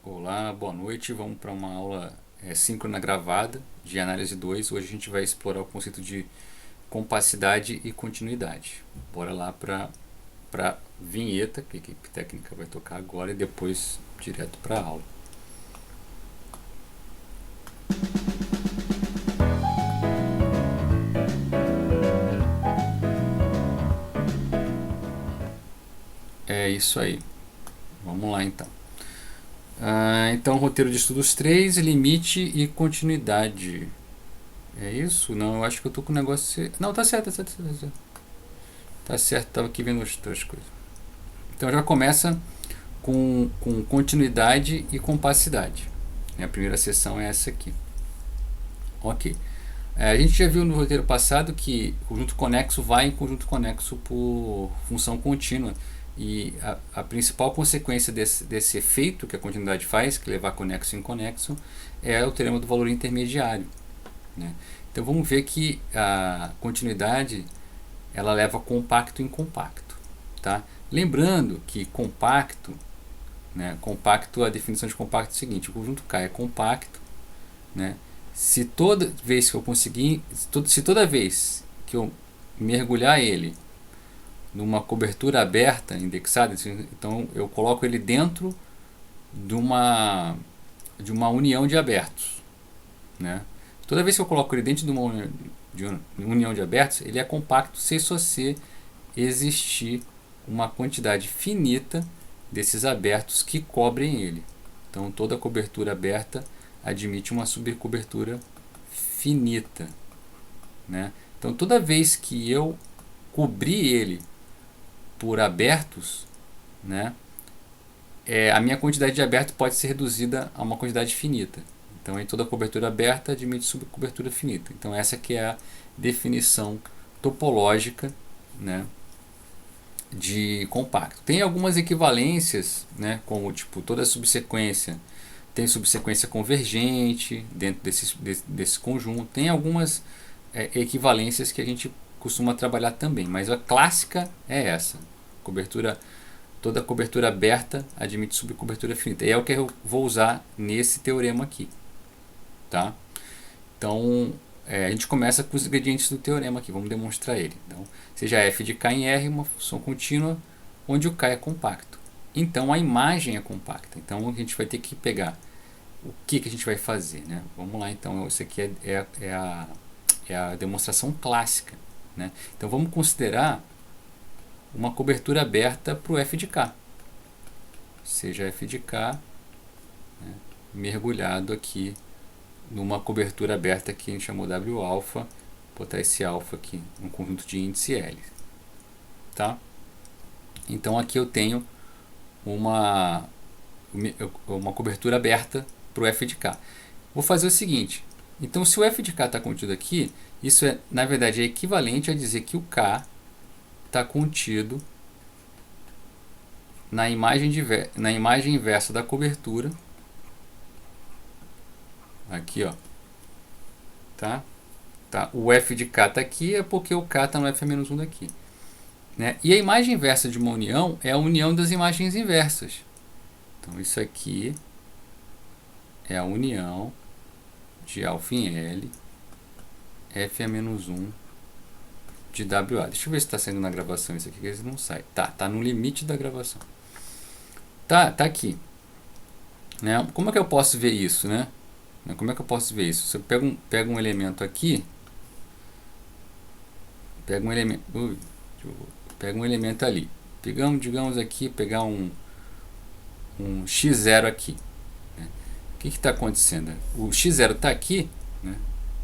Olá, boa noite. Vamos para uma aula síncrona gravada de análise 2. Hoje a gente vai explorar o conceito de compacidade e continuidade. Bora lá para a vinheta que a equipe técnica vai tocar agora e depois direto para a aula. É isso aí. Vamos lá então. Então, roteiro de estudos 3, limite e continuidade. É isso? Não, eu acho que eu tô com o negócio... Não, tá certo, tá certo, tá certo. Tá certo, tava aqui vendo as duas coisas. Então já começa com continuidade e compacidade. A primeira seção é essa aqui. Ok. A gente já viu no roteiro passado que conjunto conexo vai em conjunto conexo por função contínua. E a principal consequência desse efeito que a continuidade faz, que levar conexo em conexo, é o teorema do valor intermediário. Né? Então vamos ver que a continuidade ela leva compacto em compacto. Tá? Lembrando que compacto, né, compacto, a definição de compacto é o seguinte: o conjunto K é compacto, né, se toda vez que eu conseguir, se toda vez que eu mergulhar ele numa cobertura aberta, indexada, então eu coloco ele dentro de uma união de abertos, né? Toda vez que eu coloco ele dentro de uma união de abertos, ele é compacto se só se existir uma quantidade finita desses abertos que cobrem ele. Então toda cobertura aberta admite uma subcobertura finita, né? Então toda vez que eu cobrir ele por abertos, né, a minha quantidade de abertos pode ser reduzida a uma quantidade finita. Então em toda cobertura aberta admite subcobertura finita. Então essa que é a definição topológica, né, de compacto. Tem algumas equivalências, né, como tipo toda subsequência tem subsequência convergente dentro desse conjunto. Tem algumas equivalências que a gente costuma trabalhar também, mas a clássica é essa: toda cobertura aberta admite subcobertura finita. E é o que eu vou usar nesse teorema aqui, tá? Então a gente começa com os ingredientes do teorema aqui, vamos demonstrar ele. Então, seja f de k em R uma função contínua onde o k é compacto. Então a imagem é compacta. Então a gente vai ter que pegar o que a gente vai fazer, né? Vamos lá, então isso aqui é a demonstração clássica, né? Então vamos considerar uma cobertura aberta para o f de k, seja f de k, né, mergulhado aqui numa cobertura aberta que a gente chamou W alfa, vou botar esse alfa aqui, um conjunto de índice L, tá? Então aqui eu tenho uma cobertura aberta para o f de k. Vou fazer o seguinte: então se o f de k está contido aqui, isso na verdade é equivalente a dizer que o k está contido na imagem inversa da cobertura, aqui, ó, tá? O f de k está aqui é porque o k está no f-1 daqui, né? E a imagem inversa de uma união é a união das imagens inversas. Então isso aqui é a união de alfa em L f-1 de WA. Deixa eu ver se está saindo na gravação isso aqui, que ele não sai. Tá no limite da gravação. Tá aqui, né? Como é que eu posso ver isso, né? Como é que eu posso ver isso? Se eu pego um elemento aqui, pega um elemento ali, digamos aqui, pegar um x0 aqui, né? O que está acontecendo? O x0 está aqui, né?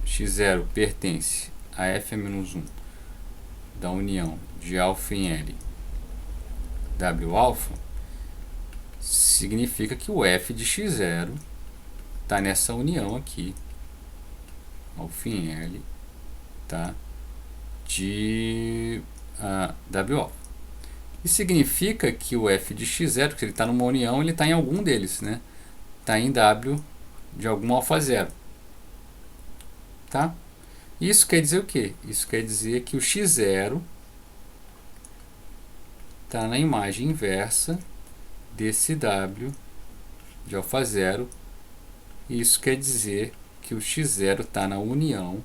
x0 pertence a f-1 da união de alfa em L W alfa, significa que o f de x0 está nessa união aqui, alfa em L, tá, de W alfa. Isso significa que o f de x0, que ele está numa união, ele está em algum deles, né? Está em W de algum alfa 0. Tá? Isso quer dizer o quê? Isso quer dizer que o x0 está na imagem inversa desse W de alfa 0. E isso quer dizer que o x0 está na união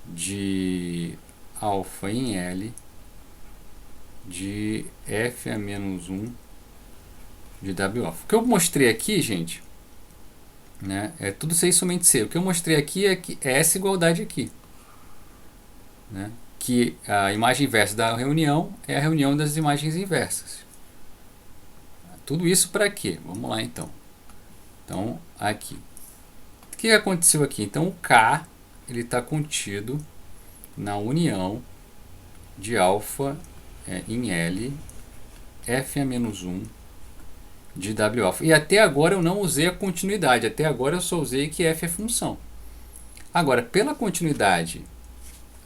de alfa em L de f a menos 1 de W alfa. O que eu mostrei aqui, gente, né, é tudo C e somente C. O que eu mostrei aqui é que é essa igualdade aqui, né, que a imagem inversa da reunião é a reunião das imagens inversas. Tudo isso para quê? Vamos lá então. Então, aqui. O que aconteceu aqui? Então, o K ele está contido na união de alfa em L f a menos 1 de W alfa. E até agora eu não usei a continuidade. Até agora eu só usei que f é função. Agora, pela continuidade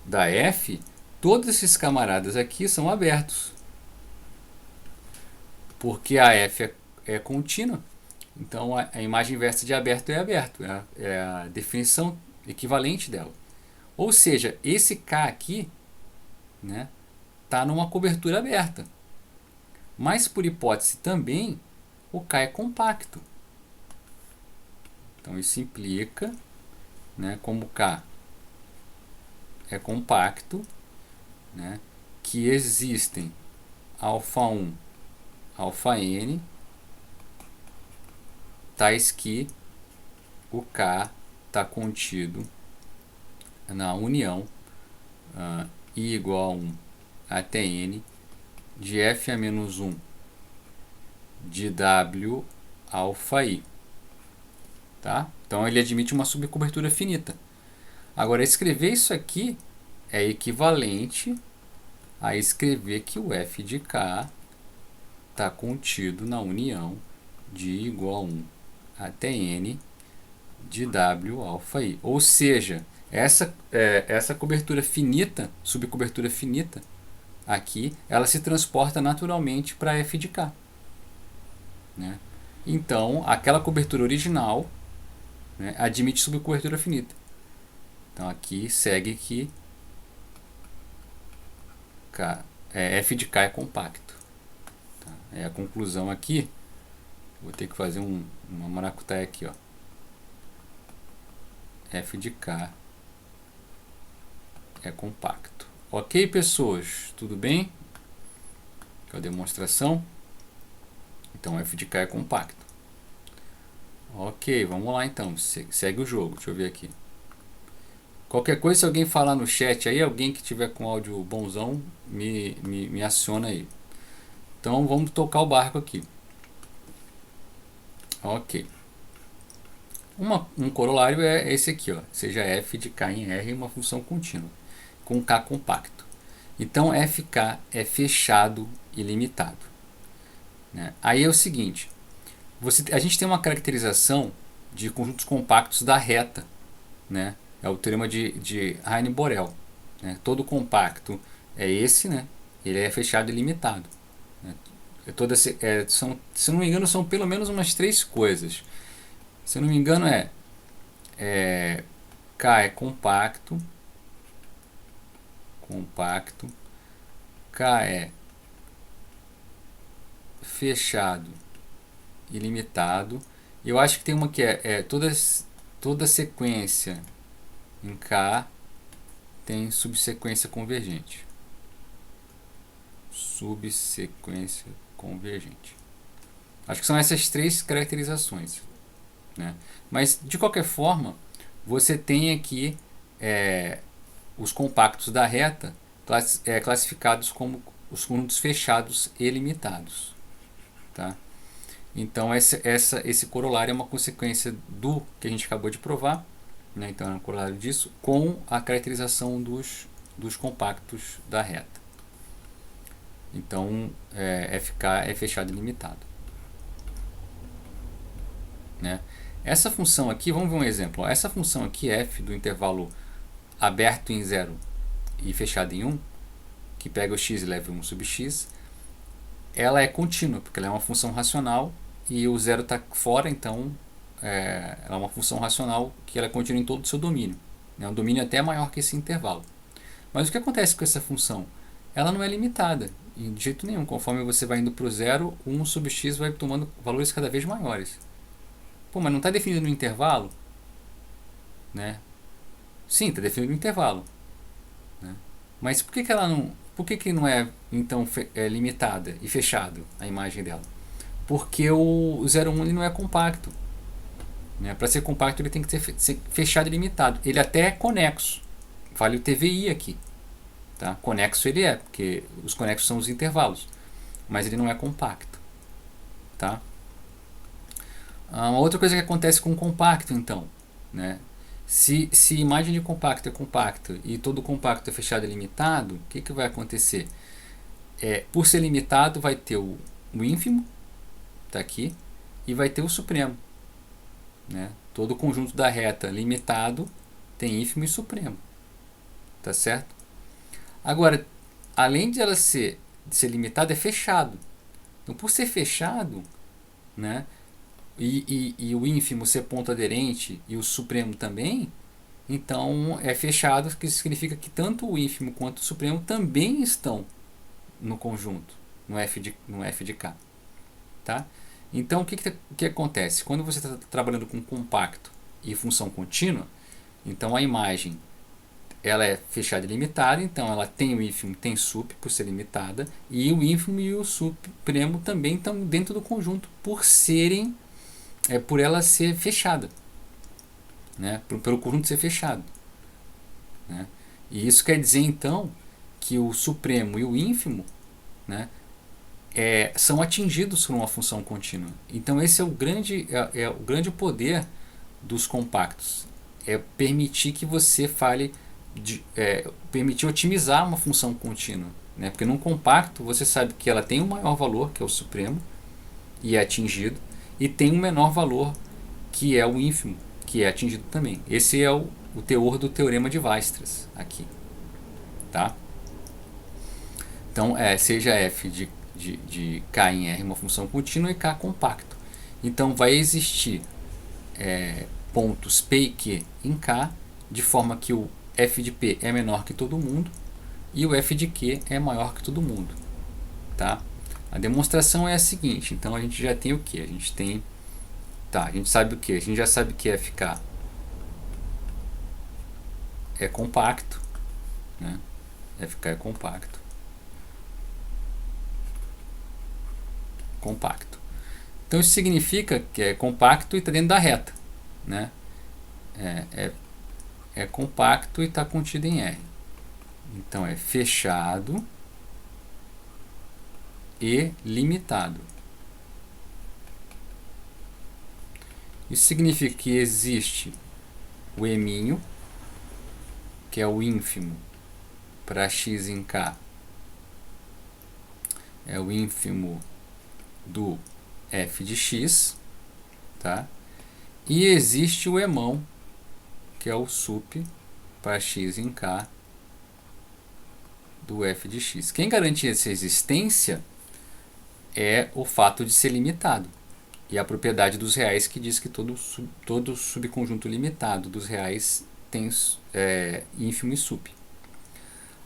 da f, todos esses camaradas aqui são abertos. Porque a f é contínua. Então, a imagem inversa de aberto é aberto. É a definição equivalente dela. Ou seja, esse K aqui, né, está numa cobertura aberta. Mas, por hipótese também, o K é compacto. Então, isso implica, né, como K é compacto, né, que existem alfa 1, alfa n, tais que o K está contido na união I igual a 1 até n de f a menos 1 de W alfa I. Tá? Então ele admite uma subcobertura finita. Agora, escrever isso aqui é equivalente a escrever que o f de K está contido na união de I igual a 1 até n de W alfa I. Ou seja, essa cobertura finita, subcobertura finita, aqui, ela se transporta naturalmente para f de K. Né? Então, aquela cobertura original, né, admite subcobertura finita. Então, aqui segue que f de K é compacto. Tá? É a conclusão aqui. Vou ter que fazer uma maracutaia aqui. Ó. F de K é compacto. Ok, pessoas? Tudo bem? Com a demonstração. Então, f de K é compacto. Ok, vamos lá então. Segue o jogo. Deixa eu ver aqui. Qualquer coisa, se alguém falar no chat aí, alguém que tiver com áudio bonzão, me aciona aí. Então, vamos tocar o barco aqui. Ok. Um corolário é esse aqui, ó. Seja f de K em R uma função contínua, com K compacto. Então, fk é fechado e limitado. Né? Aí é o seguinte, a gente tem uma caracterização de conjuntos compactos da reta, né? É o teorema de Heine-Borel. Né? Todo compacto é esse, né? Ele é fechado e limitado. Né? Se não me engano, são pelo menos umas 3 coisas. Se eu não me engano, K é compacto, K é fechado e limitado. E eu acho que tem uma que toda sequência em K tem subsequência convergente. Subsequência convergente. Acho que são essas 3 caracterizações. Né? Mas, de qualquer forma, você tem aqui os compactos da reta classificados como os conjuntos fechados e limitados. Tá? Então, esse corolário é uma consequência do que a gente acabou de provar, né? Então, é um corolário disso, com a caracterização dos compactos da reta. Então, FK é fechado e limitado. Né? Essa função aqui, vamos ver um exemplo. Essa função aqui, f do intervalo aberto em 0 e fechado em 1, que pega o x e leva 1 sobre x, ela é contínua, porque ela é uma função racional e o zero está fora, então ela é uma função racional que ela é contínua em todo o seu domínio. Né? Um domínio até maior que esse intervalo. Mas o que acontece com essa função? Ela não é limitada, de jeito nenhum. Conforme você vai indo para o zero, 1 sobre x vai tomando valores cada vez maiores. Pô, mas não está definido no intervalo, né? Sim, está definido no intervalo, né? Mas por que, que ela não, por que, que não é então limitada e fechado a imagem dela? Porque o 01 ele não é compacto, né? Para ser compacto ele tem que ser fechado e limitado. Ele até é conexo, vale o TVI aqui, tá? Conexo ele é, porque os conexos são os intervalos, mas ele não é compacto, tá? Uma outra coisa que acontece com o compacto, então, né? Se imagem de compacto é compacto e todo compacto é fechado e limitado, o que, que vai acontecer? Por ser limitado, vai ter o ínfimo, tá aqui, e vai ter o supremo, né? Todo conjunto da reta limitado tem ínfimo e supremo, tá certo? Agora, além de ela ser limitada, é fechado. Então, por ser fechado, né? E o ínfimo ser ponto aderente e o supremo também, então é fechado, que significa que tanto o ínfimo quanto o supremo também estão no conjunto, no F de K. Tá? Então o que acontece? Quando você está trabalhando com compacto e função contínua, então a imagem ela é fechada e limitada, então ela tem o ínfimo, tem sup por ser limitada, e o ínfimo e o supremo também estão dentro do conjunto por ela ser fechada, né? Pelo conjunto ser fechado, né? E isso quer dizer então que o supremo e o ínfimo, né, são atingidos por uma função contínua. Então esse é o grande poder dos compactos, é permitir que você permitir otimizar uma função contínua, né? Porque num compacto você sabe que ela tem um maior valor, que é o supremo, e é atingido, e tem um menor valor, que é o ínfimo, que é atingido também. Esse é o teor do teorema de Weierstrass aqui, tá? Então, seja f de k em R uma função contínua e k compacto. Então, vai existir pontos P e Q em K, de forma que o f de P é menor que todo mundo e o f de Q é maior que todo mundo, tá? A demonstração é a seguinte, então a gente já tem o que? A gente tem, a gente sabe o que? A gente já sabe que FK é compacto, né? FK é compacto. Compacto. Então isso significa que é compacto e está dentro da reta, né? É compacto e está contido em R. Então é fechado e limitado. Isso significa que existe o eminho, que é o ínfimo para x em k, é o ínfimo do f de x, tá? E existe o emão, que é o sup para x em k do f de x. Quem garante essa existência é o fato de ser limitado. E a propriedade dos reais que diz que todo subconjunto limitado dos reais tem ínfimo e sup.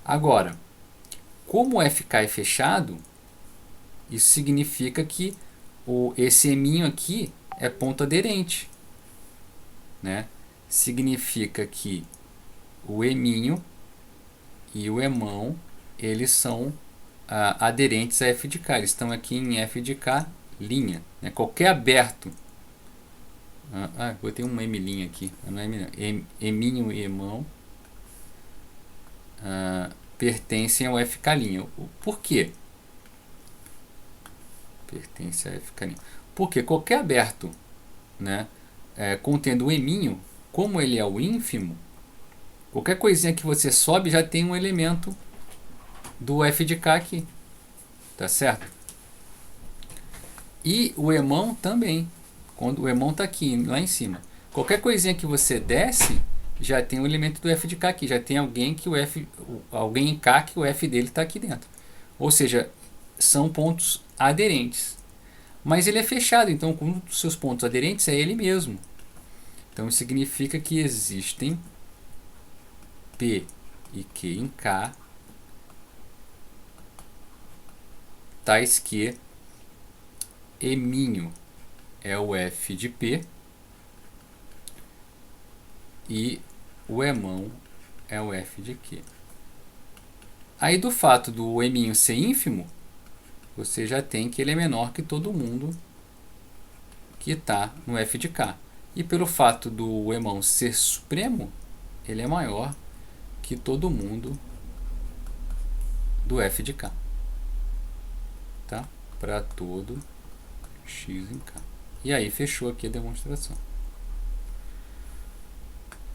Agora, como o FK é fechado, isso significa que esse eminho aqui é ponto aderente, né? Significa que o eminho e o emão eles são aderentes a f de k. Eles estão aqui em f de k linha, né? Qualquer aberto, botei um m' aqui, não é m, eminho e emão pertencem ao FK'. Por quê? Pertence a FK'. Porque qualquer aberto, né, contendo o eminho, como ele é o ínfimo, qualquer coisinha que você sobe já tem um elemento do f de k aqui, tá certo? E o emão também, quando o emão está aqui, lá em cima. Qualquer coisinha que você desce, já tem um elemento do f de k aqui, já tem alguém em k que o f dele está aqui dentro. Ou seja, são pontos aderentes. Mas ele é fechado, então um dos seus pontos aderentes é ele mesmo. Então isso significa que existem P e Q em K, tais que eminho é o f de P e o Emão é o f de q. Aí do fato do Eminho ser ínfimo, você já tem que ele é menor que todo mundo que está no f de k. E pelo fato do Emão ser supremo, ele é maior que todo mundo do f de k. Tá? Para todo x em k. E aí fechou aqui a demonstração.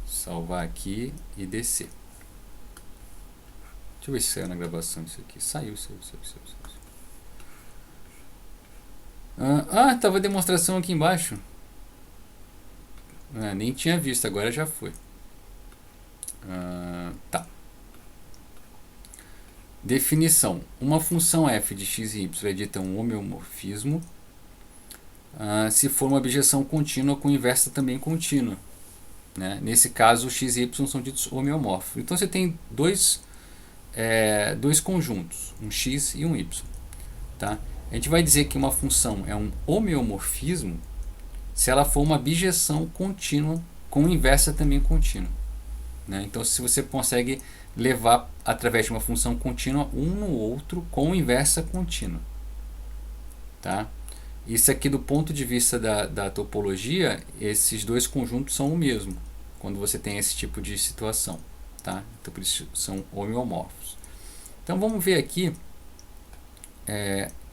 Salvar aqui e descer. Deixa eu ver se saiu na gravação isso aqui. Saiu. Tava a demonstração aqui embaixo. Nem tinha visto, agora já foi. Tá. Definição. Uma função f de x e y é dita um homeomorfismo se for uma objeção contínua com inversa também contínua. Né? Nesse caso, o x e y são ditos homeomorfos. Então você tem dois conjuntos, um x e um y. Tá? A gente vai dizer que uma função é um homeomorfismo se ela for uma bijeção contínua com inversa também contínua. Né? Então, se você consegue levar através de uma função contínua um no outro com inversa contínua. Tá? Isso aqui, do ponto de vista da topologia, esses dois conjuntos são o mesmo quando você tem esse tipo de situação. Tá? Então, por isso são homeomorfos. Então, vamos ver aqui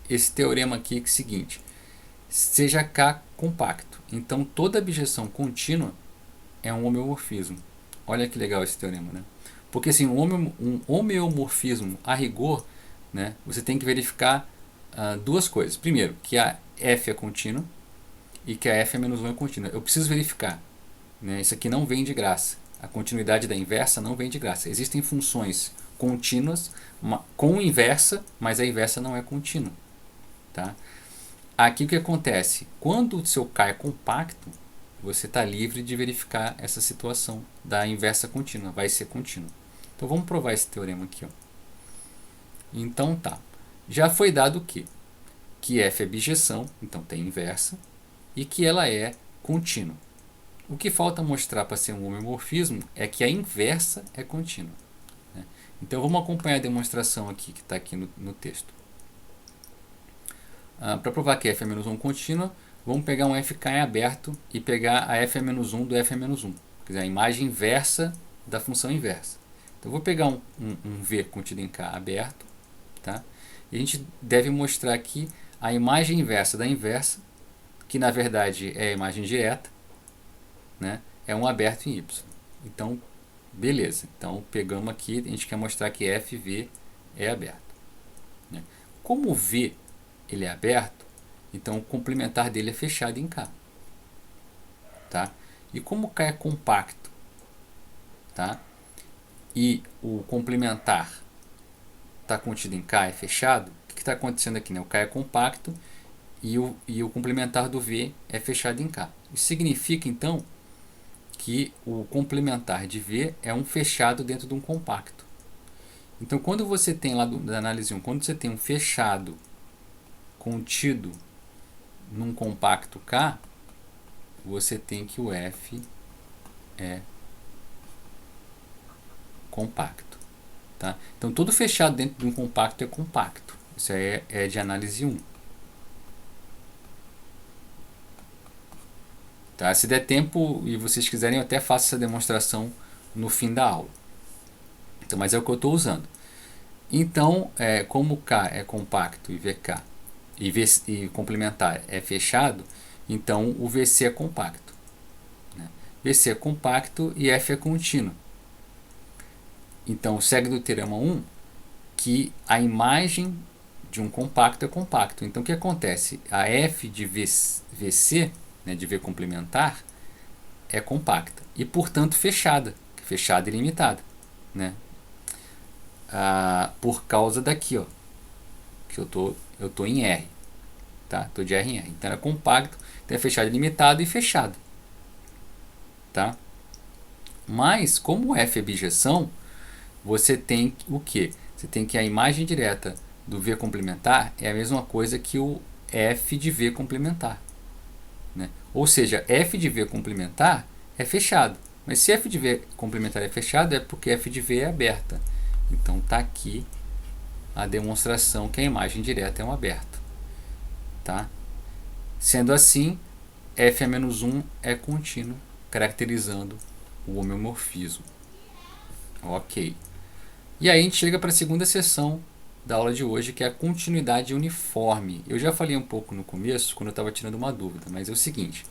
esse teorema aqui, que é o seguinte: seja K compacto. Então, toda bijeção contínua é um homeomorfismo. Olha que legal esse teorema, né? Porque assim, um homeomorfismo a rigor, né, você tem que verificar duas coisas. Primeiro, que a f é contínua e que a f é menos 1 é contínua. Eu preciso verificar. Né? Isso aqui não vem de graça. A continuidade da inversa não vem de graça. Existem funções contínuas com inversa, mas a inversa não é contínua. Tá? Aqui o que acontece? Quando o seu K é compacto, você está livre de verificar essa situação da inversa contínua. Vai ser contínua. Então vamos provar esse teorema aqui. Ó. Então tá. Já foi dado o quê? Que f é bijeção, então tem inversa, e que ela é contínua. O que falta mostrar para ser um homeomorfismo é que a inversa é contínua. Né? Então vamos acompanhar a demonstração aqui que está aqui no texto. Para provar que f é menos 1 contínua, vamos pegar um fk em aberto e pegar a f é menos 1 do f é menos 1. Quer dizer, a imagem inversa da função inversa. Então vou pegar um v contido em k aberto. Tá? E a gente deve mostrar aqui a imagem inversa da inversa, que na verdade é a imagem direta, né? É um aberto em y. Então, beleza. Então, pegamos aqui, a gente quer mostrar que FV é aberto. Né? Como o V ele é aberto, então o complementar dele é fechado em K. Tá? E como K é compacto, tá? E o complementar está contido em K, é fechado, o que está acontecendo aqui? Né? O K é compacto e o complementar do V é fechado em K. Isso significa, então, que o complementar de V é um fechado dentro de um compacto. Então, quando você tem lá da análise 1, quando você tem um fechado contido num compacto K, você tem que o F é compacto. Tá? Então, todo fechado dentro de um compacto é compacto. Isso aí é de análise 1. Tá? Se der tempo e vocês quiserem, eu até faço essa demonstração no fim da aula. Então, mas é o que eu estou usando. Então, como K é compacto e VK e complementar é fechado, então o VC é compacto. Né? VC é compacto e F é contínuo. Então, segue do teorema 1 que a imagem de um compacto é compacto. Então, o que acontece? A F de VC, né, de V complementar, é compacta e, portanto, fechada. Fechada e limitada. Né? Por causa daqui, ó, que eu tô em R. Tá? Tô de R em R. Então, é compacto, então é fechado e limitado e fechado. Tá? Mas, como F é bijeção, você tem o quê? Você tem que a imagem direta do V complementar é a mesma coisa que o F de V complementar. Né? Ou seja, F de V complementar é fechado. Mas se f de v complementar é fechado, é porque f de v é aberta. Então está aqui a demonstração que a imagem direta é um aberto. Tá? Sendo assim, f a menos 1 é contínuo, caracterizando o homeomorfismo. Ok. E aí a gente chega para a segunda seção da aula de hoje, que é a continuidade uniforme. Eu já falei um pouco no começo, quando eu estava tirando uma dúvida, mas é o seguinte.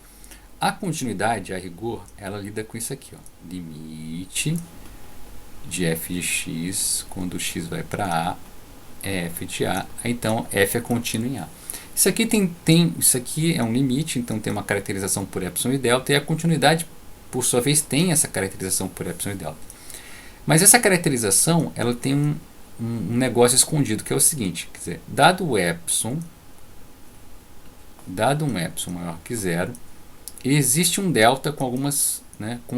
A continuidade, a rigor, ela lida com isso aqui. Ó. Limite de f de x, quando x vai para a, é f de a. Então, f é contínuo em a. Isso aqui, isso aqui é um limite, então tem uma caracterização por epsilon e delta, e a continuidade, por sua vez, tem essa caracterização por epsilon e delta. Mas essa caracterização, ela tem um negócio escondido, que é o seguinte, quer dizer, dado um epsilon maior que zero, existe um delta com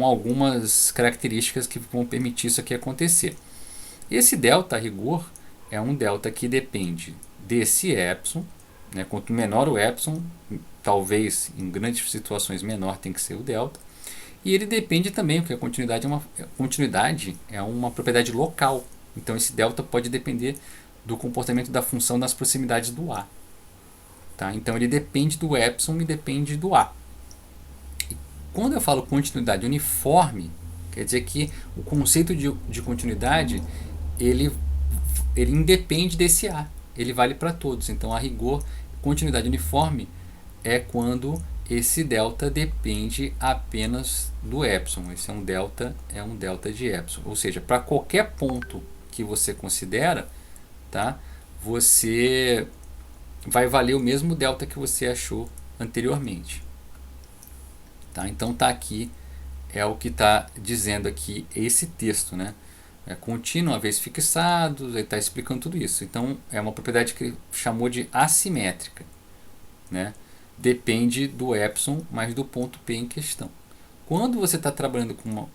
algumas características que vão permitir isso aqui acontecer. Esse delta, a rigor, é um delta que depende desse epsilon, né? Quanto menor o epsilon, talvez em grandes situações menor tem que ser o delta, e ele depende também, porque a continuidade é uma propriedade local. Então esse delta pode depender do comportamento da função nas proximidades do A. Tá? Então ele depende do epsilon e depende do A. E quando eu falo continuidade uniforme, quer dizer que o conceito de continuidade ele independe desse A. Ele vale para todos. Então a rigor, continuidade uniforme é quando esse delta depende apenas do epsilon. Esse é um delta de epsilon. Ou seja, para qualquer ponto que você considera, tá, você vai valer o mesmo delta que você achou anteriormente. Tá? Então tá aqui, é o que está dizendo aqui esse texto, né? É contínuo, uma vez fixado, ele está explicando tudo isso. Então é uma propriedade que ele chamou de assimétrica, né? Depende do epsilon mais do ponto P em questão. Quando você está trabalhando com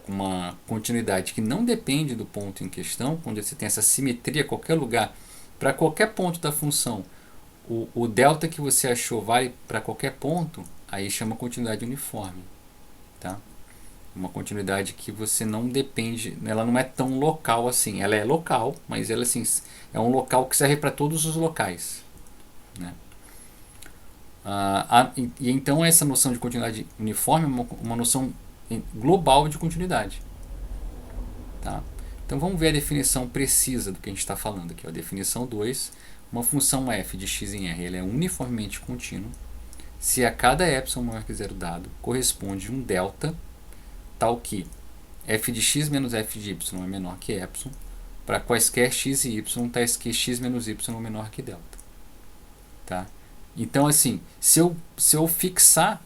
uma continuidade que não depende do ponto em questão, quando você tem essa simetria a qualquer lugar, para qualquer ponto da função, o delta que você achou vale para qualquer ponto, aí chama continuidade uniforme. Tá? Uma continuidade que você não depende, ela não é tão local assim. Ela é local, mas ela assim, é um local que serve para todos os locais. Né? E então essa noção de continuidade uniforme é uma noção global de continuidade. Tá? Então vamos ver a definição precisa do que a gente está falando aqui. A definição 2, uma função f de x em r ela é uniformemente contínua se a cada epsilon maior que zero dado corresponde um delta tal que f de x menos f de y é menor que epsilon para quaisquer x e y tais que x menos y é menor que delta. Tá? Então, assim, se eu fixar,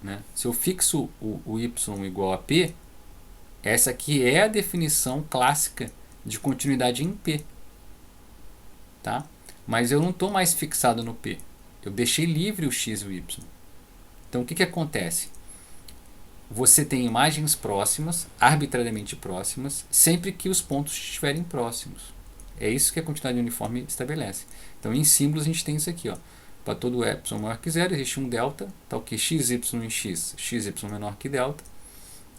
né, se eu fixo o y igual a p, essa aqui é a definição clássica de continuidade em p. Tá? Mas eu não estou mais fixado no p. Eu deixei livre o x e o y. Então, o que acontece? Você tem imagens próximas, arbitrariamente próximas, sempre que os pontos estiverem próximos. É isso que a continuidade uniforme estabelece. Então, em símbolos, a gente tem isso aqui. Ó. Para todo epsilon maior que zero, existe um delta, tal que xy em x, xy menor que delta,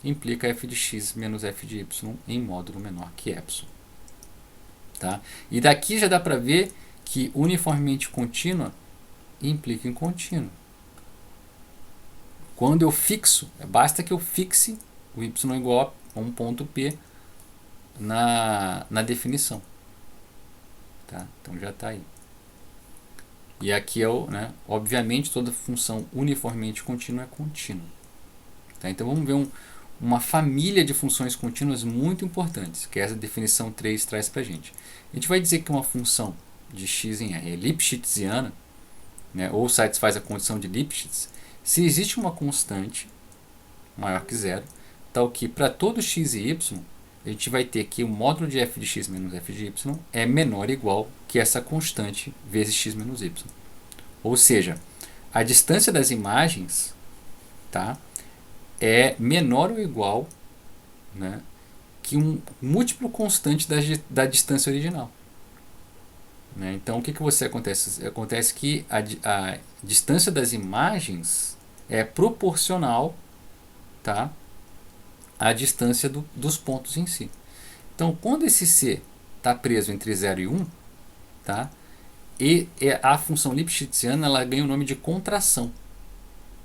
implica f de x menos f de y em módulo menor que epsilon. Tá? E daqui já dá para ver que uniformemente contínua implica em contínuo. Quando eu fixo, basta que eu fixe o y igual a um ponto P na definição. Tá? Então já está aí. E aqui é obviamente toda função uniformemente contínua é contínua. Tá? Então vamos ver uma família de funções contínuas muito importantes, que essa definição 3 traz para a gente. A gente vai dizer que uma função de x em r é Lipschitziana, né, ou satisfaz a condição de Lipschitz, se existe uma constante maior que zero, tal que para todo x e y, a gente vai ter que o módulo de f de x menos f de y é menor ou igual que essa constante vezes x menos y. Ou seja, a distância das imagens, tá, é menor ou igual, né, que um múltiplo constante da distância original. Né? Então, o que você acontece? Acontece que a distância das imagens é proporcional, tá, a distância dos pontos em si. Então, quando esse C está preso entre 0 e 1, tá? E a função lipschitziana ela ganha o nome de contração.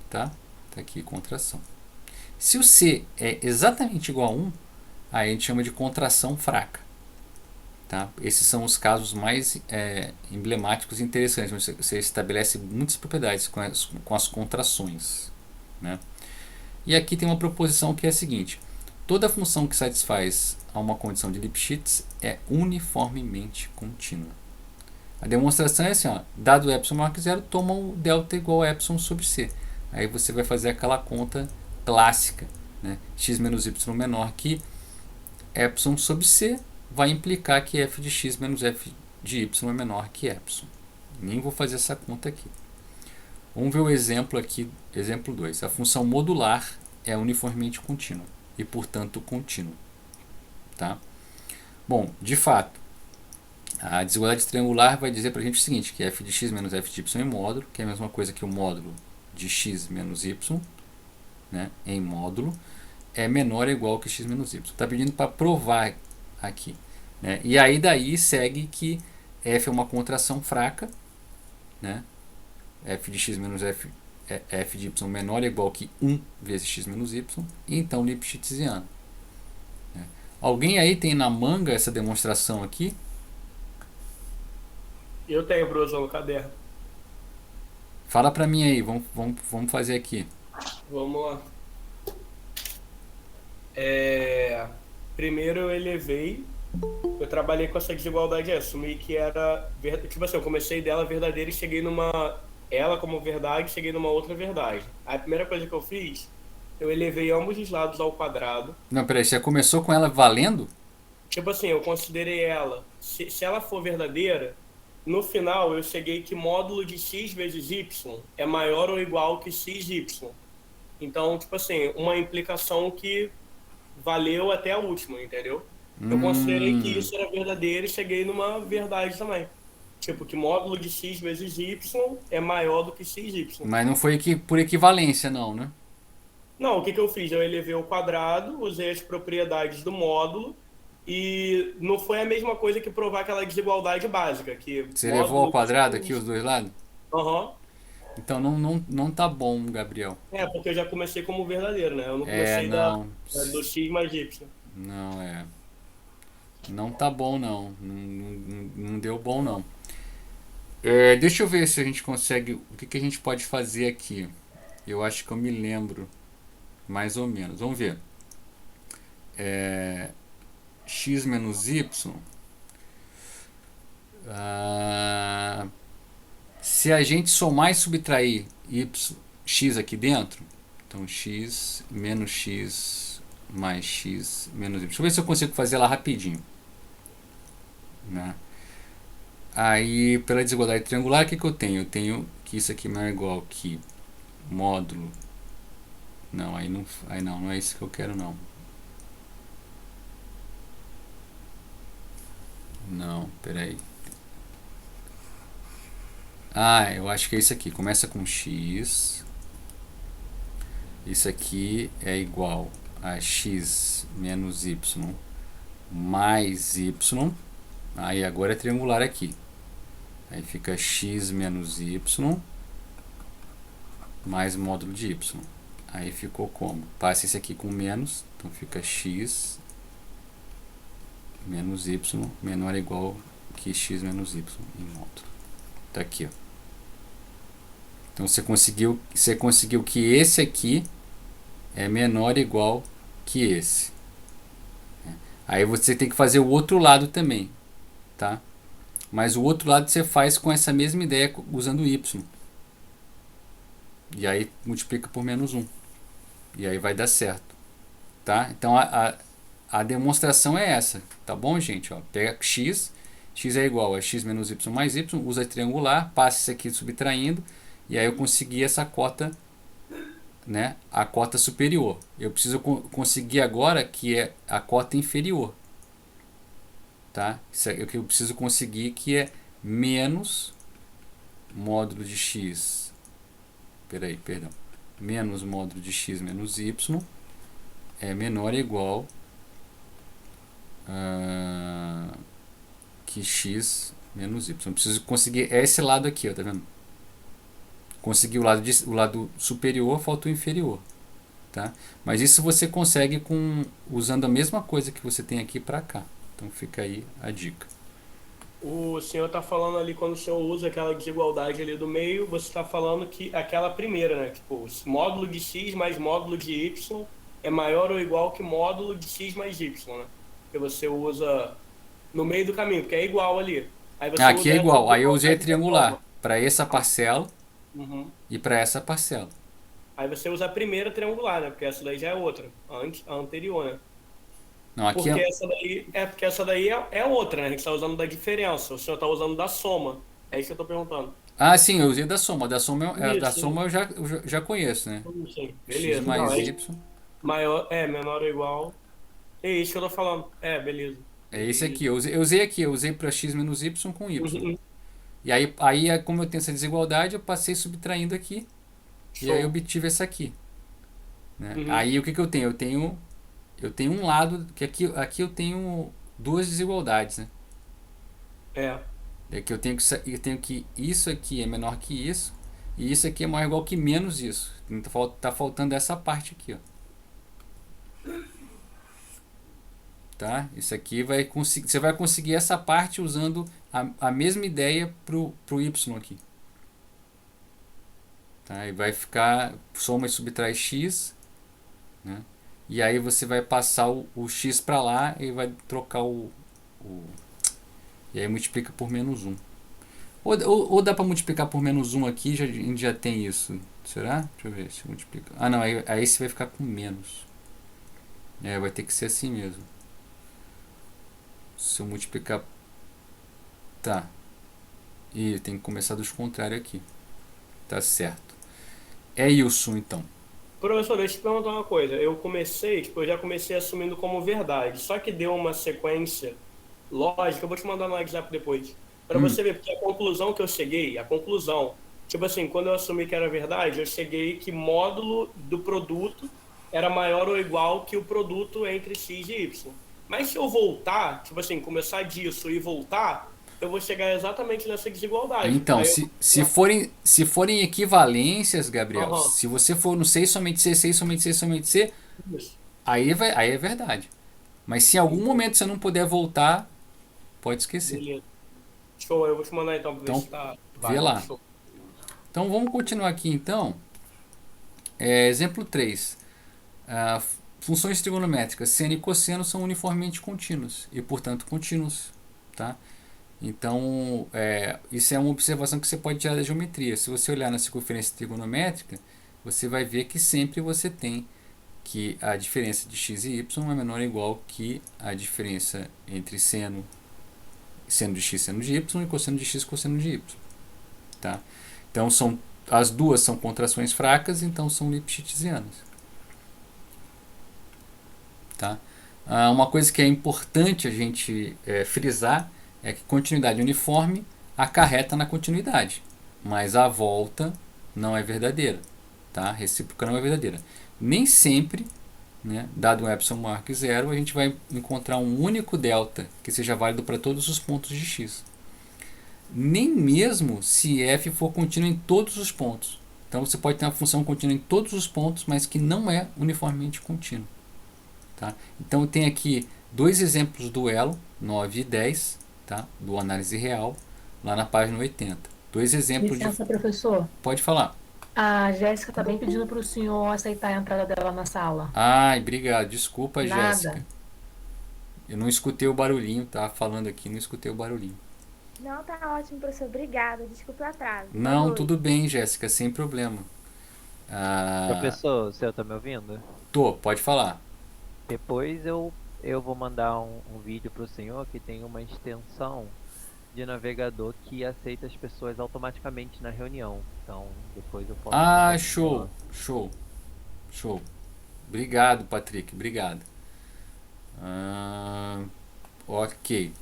Tá? Tá aqui, contração. Se o C é exatamente igual a 1, aí a gente chama de contração fraca. Tá? Esses são os casos mais emblemáticos e interessantes, onde você estabelece muitas propriedades com as contrações. Né? E aqui tem uma proposição que é a seguinte: toda função que satisfaz a uma condição de Lipschitz é uniformemente contínua. A demonstração é assim, ó, dado epsilon maior que zero, toma o delta igual a epsilon sobre c. Aí você vai fazer aquela conta clássica, né? X menos y menor que epsilon sobre c vai implicar que f de x menos f de y é menor que epsilon. Nem vou fazer essa conta aqui. Vamos ver o exemplo aqui, exemplo 2. A função modular é uniformemente contínua e, portanto, contínua. Tá? Bom, de fato, a desigualdade triangular vai dizer para a gente o seguinte, que f de x menos f de y em módulo, que é a mesma coisa que o módulo de x menos y, né, em módulo, é menor ou igual que x menos y. Está pedindo para provar aqui. Né? E aí daí segue que f é uma contração fraca, né? F de x menos f, f de y menor ou igual que 1 vezes x menos y, e então Lipschitziano. Né? Alguém aí tem na manga essa demonstração aqui? Eu tenho, professor, no caderno. Fala para mim aí, vamos fazer aqui. Vamos lá. Primeiro eu elevei, eu trabalhei com essa desigualdade, assumi que era, tipo assim, eu comecei dela verdadeira e cheguei numa, ela como verdade, cheguei numa outra verdade. A primeira coisa que eu fiz, eu elevei ambos os lados ao quadrado. Não, peraí, você começou com ela valendo? Tipo assim, eu considerei ela, se ela for verdadeira, no final eu cheguei que módulo de x vezes y é maior ou igual que xy. Então, tipo assim, uma implicação que valeu até a última, entendeu? Eu considerei que Hum, isso era verdadeiro e cheguei numa verdade também. Tipo, que módulo de x vezes y é maior do que xy. mas não foi por equivalência, não, né? Não, o que que eu fiz? Eu elevei ao quadrado, usei as propriedades do módulo e não foi a mesma coisa que provar aquela desigualdade básica, que Você levou ao módulo de quadrado aqui os x... dois lados? Aham. Então não tá bom, Gabriel. É, porque eu já comecei como verdadeiro, né? Eu não É, comecei não. do x mais y. Não, é. Não tá bom, não. Não deu bom, não. Deixa eu ver se a gente consegue. O que a gente pode fazer aqui? Eu acho que eu me lembro, mais ou menos. Vamos ver. X menos Y. Ah, se a gente somar e subtrair y, x aqui dentro, então x menos x mais x menos y. Deixa eu ver se eu consigo fazer lá rapidinho. Né? Aí, pela desigualdade triangular, o que eu tenho? Eu tenho que isso aqui não é igual que módulo. Não, não é isso que eu quero, não. Não, peraí. Ah, eu acho que é isso aqui. Começa com x. Isso aqui é igual a x menos y mais y. Aí agora é triangular aqui. Aí fica x menos y mais módulo de y. Aí ficou como? Passa esse aqui com menos, então fica x menos y menor ou igual que x menos y em módulo. Tá aqui, ó. Então você conseguiu que esse aqui é menor ou igual que esse. Aí você tem que fazer o outro lado também, tá? Mas o outro lado você faz com essa mesma ideia usando y. E aí multiplica por menos 1. E aí vai dar certo. Tá? Então a demonstração é essa. Tá bom, gente? Ó, pega x. X é igual a x menos y mais y. Usa triangular. Passa isso aqui subtraindo. E aí eu consegui essa cota, né? A cota superior. Eu preciso conseguir agora que é a cota inferior. Tá? Isso é o que eu preciso conseguir, que é menos módulo de x. Perdão. Menos módulo de x menos y é menor ou igual que x menos y. Eu preciso conseguir esse lado aqui, ó, tá vendo? Consegui o lado superior, falta o inferior. Tá? Mas isso você consegue usando a mesma coisa que você tem aqui para cá. Então fica aí a dica. O senhor está falando ali, quando o senhor usa aquela desigualdade ali do meio, você está falando que aquela primeira, né? Tipo, módulo de x mais módulo de y é maior ou igual que módulo de x mais y, né? Que você usa no meio do caminho, porque é igual ali. Aí você Aqui é usa essa igual. Aí eu usei desigualdade da triangular forma. para essa Ah, parcela uhum. e para essa parcela. Aí você usa a primeira triangular, né? Porque essa daí já é outra, a anterior, né? Não, aqui é. Porque essa daí é outra, né? A gente está usando da diferença. O senhor está usando da soma. É isso que eu estou perguntando. Ah, sim, eu usei da soma. Da Isso, soma isso. eu já conheço, né? Sim, X beleza. Não, mais é y. maior, menor ou igual. É isso que eu tô falando. É, beleza. É esse aqui. Beleza. Eu usei para x menos y com y. Uhum. E aí, como eu tenho essa desigualdade, eu passei subtraindo aqui. E aí eu Show. obtive essa aqui. Né? Uhum. Aí o que, que eu tenho? Eu tenho um lado que aqui eu tenho duas desigualdades, né? É. É que eu tenho que isso aqui é menor que isso e isso aqui é maior ou igual que menos isso. Então tá faltando essa parte aqui, ó. Tá? Isso aqui você vai conseguir essa parte usando a mesma ideia pro y aqui. Tá? E vai ficar soma e subtrai x, né? E aí você vai passar o x para lá e vai trocar o e aí multiplica por menos um. Ou dá para multiplicar por menos um aqui, a gente já tem isso. Será? Deixa eu ver se multiplica. Ah, não, aí você vai ficar com menos. Vai ter que ser assim mesmo. Se eu multiplicar. Tá. E tem que começar dos contrários aqui. Tá certo. É isso então. Professor, deixa eu te perguntar uma coisa. Eu já comecei assumindo como verdade. Só que deu uma sequência lógica. Eu vou te mandar no WhatsApp depois. Para Hum. você ver, porque a conclusão que eu cheguei, a conclusão, tipo assim, quando eu assumi que era verdade, eu cheguei que módulo do produto era maior ou igual que o produto entre x e y. Mas se eu voltar, tipo assim, começar disso e voltar, eu vou chegar exatamente nessa desigualdade. Então, Aí se forem equivalências, Gabriel, aham, se você for no 6 somente C, 6 somente C, somente C, isso. aí é verdade. Mas se em algum momento você não puder voltar, pode esquecer. Beleza. Show, eu vou te mandar então pra ver Então, se tá vê válido. lá. Show. Então, vamos continuar aqui então. Exemplo 3. Ah, funções trigonométricas seno e cosseno são uniformemente contínuos e, portanto, contínuos. Tá? Então, isso é uma observação que você pode tirar da geometria. Se você olhar na circunferência trigonométrica, você vai ver que sempre você tem que a diferença de x e y é menor ou igual que a diferença entre seno de x, seno de y e cosseno de x, cosseno de y. Tá? Então, as duas são contrações fracas, então são lipschitzianas. Tá? Uma coisa que é importante a gente frisar é que continuidade uniforme acarreta na continuidade, mas a volta não é verdadeira. Tá? Recíproca não é verdadeira. Nem sempre, né, dado um epsilon maior que zero, a gente vai encontrar um único delta que seja válido para todos os pontos de x. Nem mesmo se f for contínuo em todos os pontos. Então você pode ter uma função contínua em todos os pontos, mas que não é uniformemente contínua. Tá? Então eu tenho aqui dois exemplos do elo, 9 e 10, tá? Do análise real, lá na página 80. Dois exemplos de. Licença, professor. Pode falar. A Jéssica está bem pedindo para o senhor aceitar a entrada dela na sala. Ai, obrigado. Desculpa, Jéssica. Nada. Eu não escutei o barulhinho, tá? Falando aqui, não escutei o barulhinho. Não, tá ótimo, professor. Obrigada. Desculpa o atraso. Boa Não, noite. tudo bem, Jéssica, sem problema. Ah, Professor, o senhor tá me ouvindo? pode falar. Depois eu vou mandar um vídeo pro senhor que tem uma extensão de navegador que aceita as pessoas automaticamente na reunião. Então, depois eu posso mandar Ah, pro show, senhor. show, show. Obrigado, Patrick, obrigado. Ah, ok.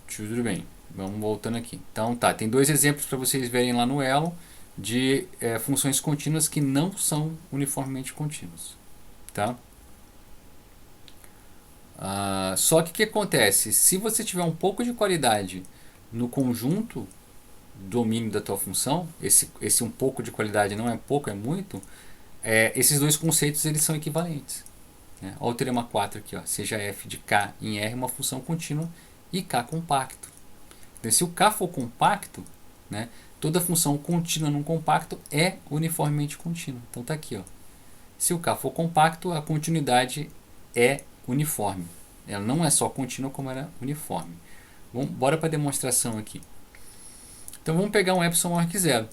Tudo bem. Vamos voltando aqui. Então tá, tem dois exemplos para vocês verem lá no elo. de funções contínuas que não são uniformemente contínuas, tá? Só que o que acontece? Se você tiver um pouco de qualidade no conjunto domínio da tua função, esse um pouco de qualidade não é pouco, é muito, esses dois conceitos eles são equivalentes. Né? Olha o teorema 4 aqui, ó, seja f de k em R uma função contínua e k compacto. Então, se o k for compacto, né, toda função contínua num compacto é uniformemente contínua. Então tá aqui, ó. Se o k for compacto, a continuidade é uniforme. Ela não é só contínua, como ela é uniforme. Bora para a demonstração aqui. Então vamos pegar um epsilon maior que zero.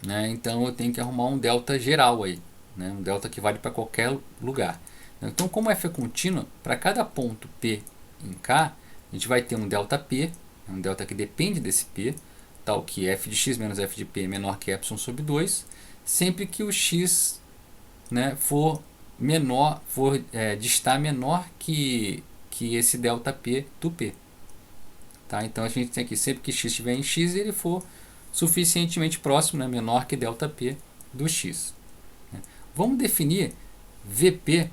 Né? Então eu tenho que arrumar um delta geral aí. Né? Um delta que vale para qualquer lugar. Então, como f é contínua, para cada ponto P em K, a gente vai ter um delta P, um delta que depende desse P, tal que f de x menos f de P é menor que epsilon sobre 2, sempre que o x, né, for distar menor que esse delta P do P. Tá? Então a gente tem aqui, sempre que x estiver em x, ele for suficientemente próximo, né, menor que delta P do x. Vamos definir VP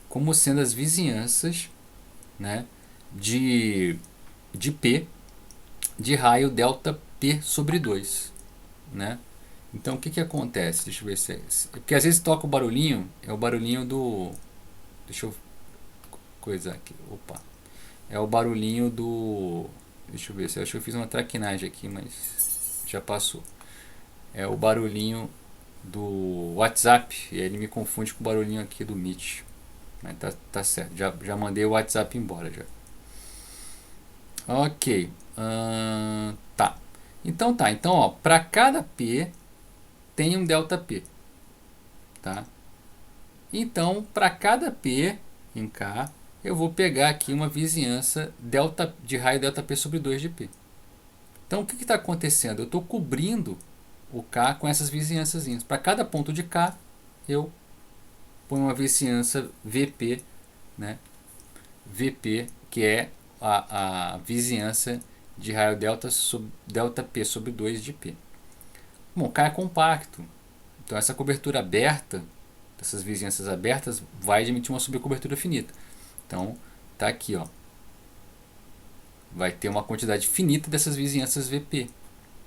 como sendo as vizinhanças, né, de P de raio delta P sobre 2. Né? Então o que acontece? Deixa eu ver se é. Porque às vezes toca o barulhinho, é o barulhinho do. Deixa eu coisar aqui. Opa. É o barulhinho do. Deixa eu ver se eu acho que eu fiz uma traquinagem aqui, mas já passou. É o barulhinho do WhatsApp, e ele me confunde com o barulhinho aqui do Meet. Mas tá certo, já mandei o WhatsApp embora já. Ok. Tá. Então ó, para cada P tem um delta P. Tá? Então, para cada P em K, eu vou pegar aqui uma vizinhança de raio delta P sobre 2 de P. Então, o que está acontecendo? Eu estou cobrindo o K com essas vizinhanças. Para cada ponto de K, eu ponho uma vizinhança VP, né? VP, que é a vizinhança de raio delta P sobre 2 de P. Bom, K é compacto. Então, essa cobertura aberta, essas vizinhanças abertas, vai admitir uma subcobertura finita. Então, tá aqui, ó. Vai ter uma quantidade finita dessas vizinhanças VP.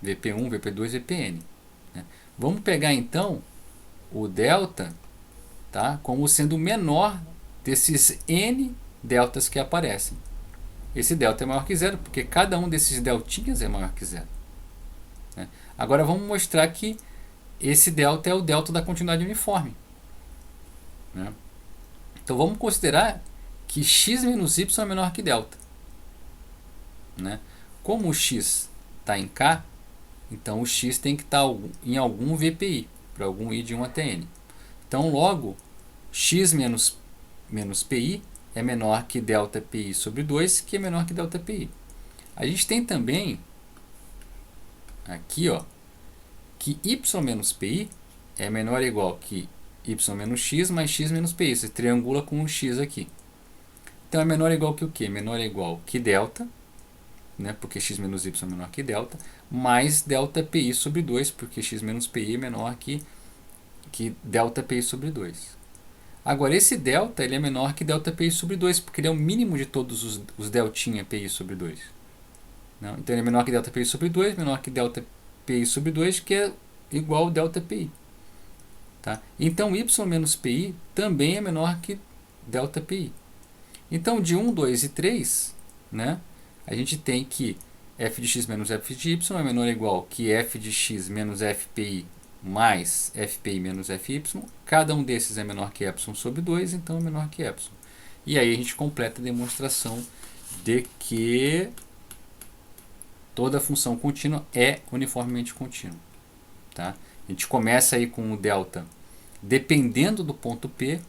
VP1, VP2, VPN. Né? Vamos pegar, então, o delta, tá, como sendo o menor desses N deltas que aparecem. Esse delta é maior que zero, porque cada um desses deltinhas é maior que zero. Né? Agora, vamos mostrar que esse delta é o delta da continuidade uniforme. Né? Então, vamos considerar que x menos y é menor que delta. Né? Como o x está em K, então o x tem que estar em algum VPI, para algum i de 1 até n. Então, logo, x menos pi é menor que delta pi sobre 2, que é menor que delta pi. A gente tem também, aqui, ó, que y menos pi é menor ou igual que y menos x mais x menos pi. Você triangula com um x aqui. Então, é menor ou igual que o quê? Menor ou igual que delta, né, porque x menos y é menor que delta, mais delta pi sobre 2, porque x menos pi é menor que delta pi sobre 2. Agora, esse delta ele é menor que delta pi sobre 2, porque ele é o mínimo de todos os deltinha pi sobre 2. Não? Então, ele é menor que delta pi sobre 2, menor que delta pi sobre 2, que é igual a delta pi. Tá? Então, y menos pi também é menor que delta pi. Então, de 1, 2 e 3, né, a gente tem que f de x menos f de y é menor ou igual que f de x menos fpi mais fpi menos fy. Cada um desses é menor que epsilon sobre 2, então é menor que epsilon. E aí a gente completa a demonstração de que toda função contínua é uniformemente contínua. Tá? A gente começa aí com o delta dependendo do ponto P,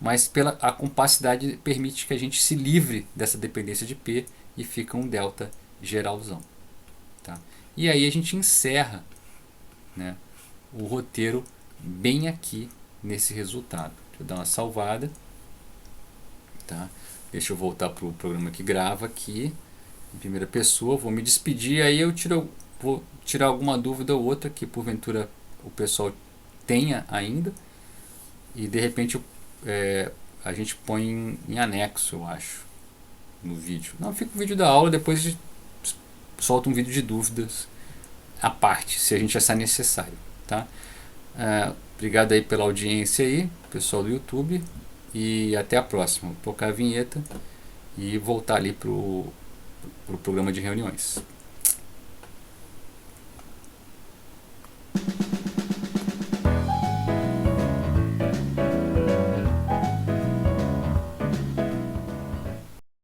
mas a compacidade permite que a gente se livre dessa dependência de P e fica um delta geralzão. Tá? E aí a gente encerra, né, o roteiro bem aqui nesse resultado. Deixa eu dar uma salvada. Tá? Deixa eu voltar para o programa que grava aqui, em primeira pessoa. Vou me despedir, aí eu vou tirar alguma dúvida ou outra que porventura o pessoal tenha ainda, e de repente a gente põe em anexo, eu acho, no vídeo. Não, fica o vídeo da aula, depois solta um vídeo de dúvidas à parte, se a gente achar necessário, tá? Obrigado aí pela audiência aí, pessoal do YouTube, e até a próxima. Vou tocar a vinheta e voltar ali pro programa de reuniões.